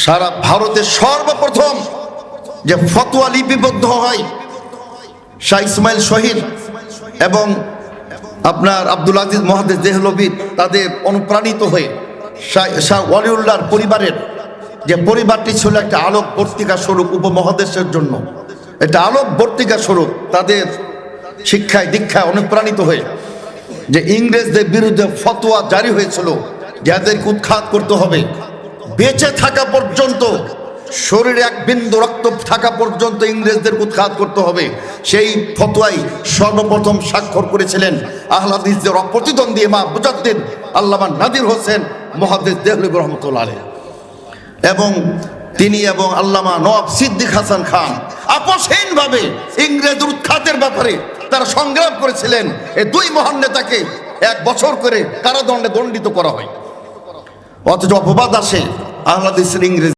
সারা ভারতে সর্বপ্রথম যে ফতোয়া লিপিবদ্ধ হয় শাহ ইসমাইল শহীদ এবং আপনার আব্দুল আজিজ মুহাদ্দিস দেহলভী তাদের অনুপ্রাণিত হয়ে শাহ ওয়ালিউল্লাহর পরিবারের যে পরিবারটি ছিল একটা আলোকবর্তিকা স্বরূপ উপমহাদেশের জন্য, একটা আলোকবর্তিকা স্বরূপ, তাদের শিক্ষায় দীক্ষায় অনুপ্রাণিত হয়ে যে ইংরেজদের বিরুদ্ধে ফতোয়া জারি হয়েছিল, যাদেরকে উৎখাত করতে হবে, বেঁচে থাকা পর্যন্ত, শরীরে এক বিন্দু রক্ত থাকা পর্যন্ত ইংরেজদের উৎখাত করতে হবে, সেই ফতোয়াই সর্বপ্রথম স্বাক্ষর করেছিলেন আহলে হাদিসদের অপ্রতিদ্বন্দ্বী ইমাম মুজাদ্দিদ আল্লামা নাদির হোসেন মুহাদ্দিস দেহলভী রাহমাতুল্লাহ আলাইহি, এবং তিনি এবং আল্লামা নওয়াব সিদ্দিক হাসান খান আপসহীনভাবে ইংরেজদের উৎখাতের ব্যাপারে তারা সংগ্রাম করেছিলেন। এই দুই মহান নেতাকে 1 বছর করে কারাদণ্ডে দণ্ডিত করা হয়, অথচ অপবাদ আসে আহলে হাদিসের ইংরেজ